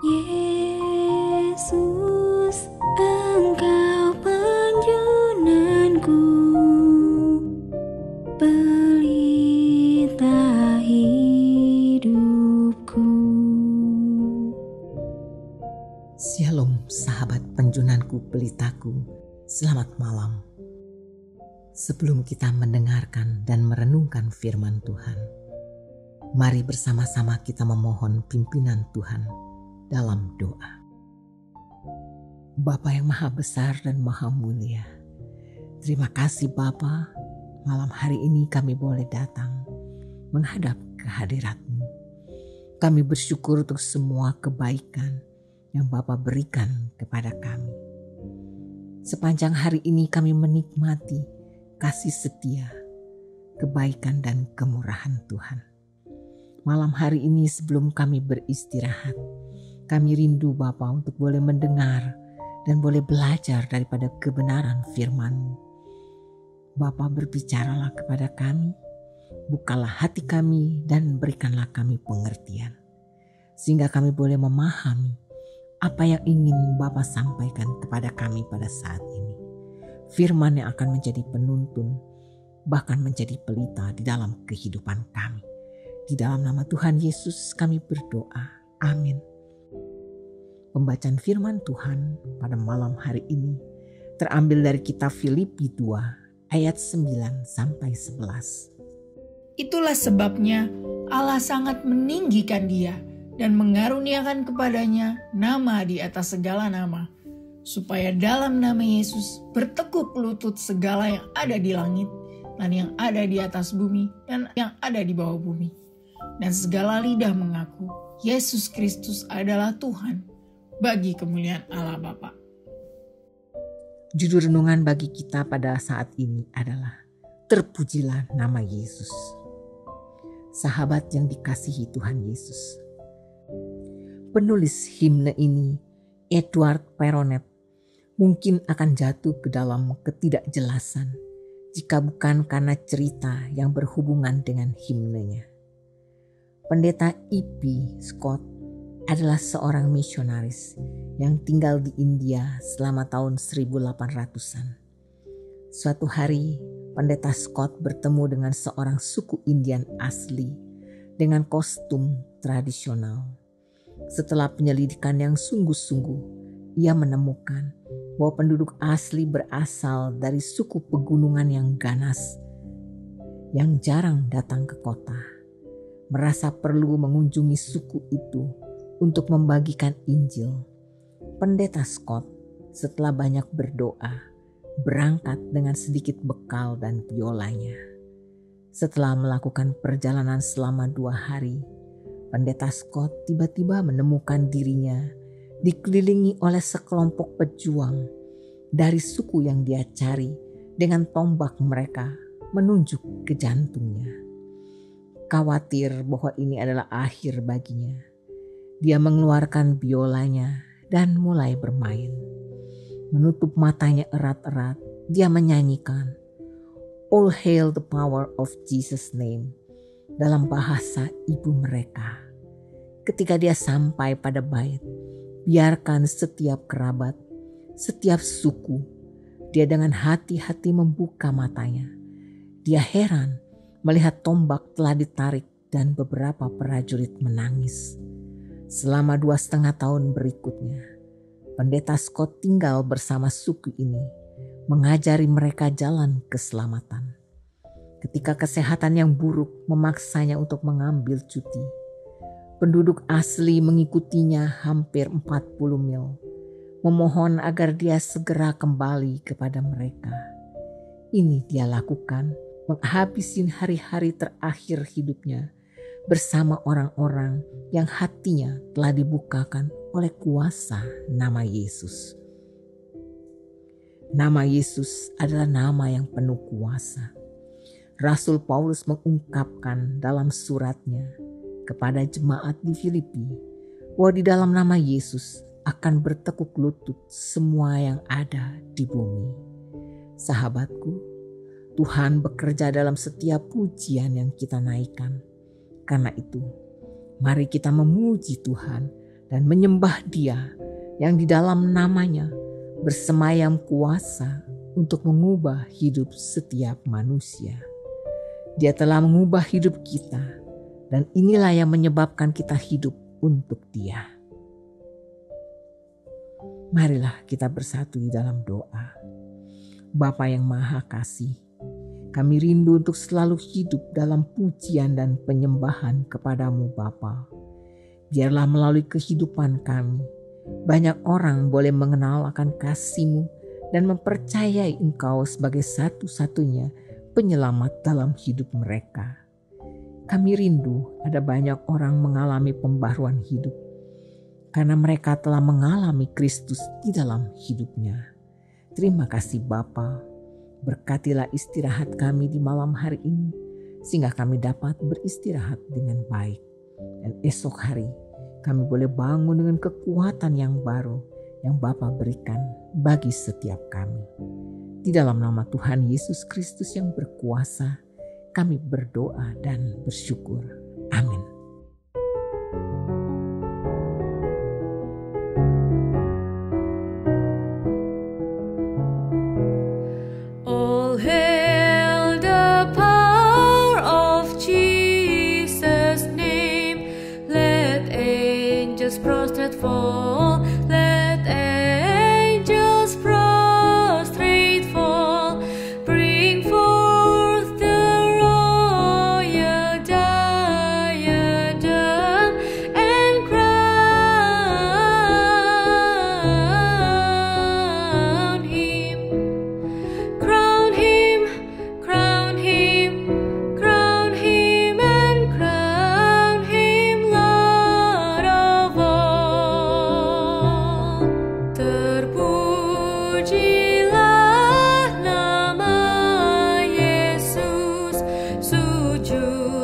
Yesus, Engkau penjunanku, pelita hidupku. Shalom sahabat penjunanku, pelitaku, selamat malam. Sebelum kita mendengarkan dan merenungkan firman Tuhan, mari bersama-sama kita memohon pimpinan Tuhan dalam doa. Bapa yang maha besar dan maha mulia, terima kasih Bapa, malam hari ini kami boleh datang menghadap kehadirat-Mu. Kami bersyukur untuk semua kebaikan yang Bapa berikan kepada kami. Sepanjang hari ini kami menikmati kasih setia, kebaikan dan kemurahan Tuhan. Malam hari ini sebelum kami beristirahat, kami rindu Bapa untuk boleh mendengar dan boleh belajar daripada kebenaran firman-Mu. Bapa, berbicaralah kepada kami, bukalah hati kami dan berikanlah kami pengertian, sehingga kami boleh memahami apa yang ingin Bapa sampaikan kepada kami pada saat ini. Firman yang akan menjadi penuntun, bahkan menjadi pelita di dalam kehidupan kami. Di dalam nama Tuhan Yesus kami berdoa. Amin. Pembacaan firman Tuhan pada malam hari ini terambil dari kitab Filipi 2 ayat 9 sampai 11. Itulah sebabnya Allah sangat meninggikan dia dan mengaruniakan kepadanya nama di atas segala nama, supaya dalam nama Yesus bertekuk lutut segala yang ada di langit dan yang ada di atas bumi dan yang ada di bawah bumi. Dan segala lidah mengaku Yesus Kristus adalah Tuhan, bagi kemuliaan Allah Bapa. Judul renungan bagi kita pada saat ini adalah Terpujilah nama Yesus. Sahabat yang dikasihi Tuhan Yesus, penulis himne ini, Edward Peronet, mungkin akan jatuh ke dalam ketidakjelasan jika bukan karena cerita yang berhubungan dengan himnenya. Pendeta E.P. Scott adalah seorang misionaris yang tinggal di India selama tahun 1800-an. Suatu hari, Pendeta Scott bertemu dengan seorang suku Indian asli dengan kostum tradisional. Setelah penyelidikan yang sungguh-sungguh, ia menemukan bahwa penduduk asli berasal dari suku pegunungan yang ganas, yang jarang datang ke kota. Merasa perlu mengunjungi suku itu untuk membagikan Injil. Pendeta Scott setelah banyak berdoa, berangkat dengan sedikit bekal dan biolanya. Setelah melakukan perjalanan selama 2 hari, Pendeta Scott tiba-tiba menemukan dirinya dikelilingi oleh sekelompok pejuang dari suku yang dia cari dengan tombak mereka menunjuk ke jantungnya. Khawatir bahwa ini adalah akhir baginya, dia mengeluarkan biolanya dan mulai bermain. Menutup matanya erat-erat, dia menyanyikan All Hail the Power of Jesus' Name dalam bahasa ibu mereka. Ketika dia sampai pada bait, biarkan setiap kerabat, setiap suku, dia dengan hati-hati membuka matanya. Dia heran melihat tombak telah ditarik dan beberapa prajurit menangis. Selama 2,5 tahun berikutnya, Pendeta Scott tinggal bersama suku ini, mengajari mereka jalan keselamatan. Ketika kesehatan yang buruk memaksanya untuk mengambil cuti, penduduk asli mengikutinya hampir 40 mil, memohon agar dia segera kembali kepada mereka. Ini dia lakukan menghabisin hari-hari terakhir hidupnya bersama orang-orang yang hatinya telah dibukakan oleh kuasa nama Yesus. Nama Yesus adalah nama yang penuh kuasa. Rasul Paulus mengungkapkan dalam suratnya kepada jemaat di Filipi bahwa di dalam nama Yesus akan bertekuk lutut semua yang ada di bumi. Sahabatku, Tuhan bekerja dalam setiap pujian yang kita naikkan. Karena itu, mari kita memuji Tuhan dan menyembah Dia yang di dalam namanya bersemayam kuasa untuk mengubah hidup setiap manusia. Dia telah mengubah hidup kita, dan inilah yang menyebabkan kita hidup untuk Dia. Marilah kita bersatu di dalam doa. Bapa yang Maha Kasih, kami rindu untuk selalu hidup dalam pujian dan penyembahan kepadamu Bapa. Biarlah melalui kehidupan kami, banyak orang boleh mengenal akan kasih-Mu dan mempercayai Engkau sebagai satu-satunya penyelamat dalam hidup mereka. Kami rindu ada banyak orang mengalami pembaruan hidup karena mereka telah mengalami Kristus di dalam hidupnya. Terima kasih Bapa, berkatilah istirahat kami di malam hari ini sehingga kami dapat beristirahat dengan baik. Dan esok hari kami boleh bangun dengan kekuatan yang baru yang Bapa berikan bagi setiap kami. Di dalam nama Tuhan Yesus Kristus yang berkuasa, kami berdoa dan bersyukur. Amin. All hail the power of Jesus' name. Let angels prostrate fall. Let angels prostrate fall. Bring forth the royal diadem and crown him. Crown him, crown him, crown him, and crown him Lord of all. Terpujilah nama Yesus, sujud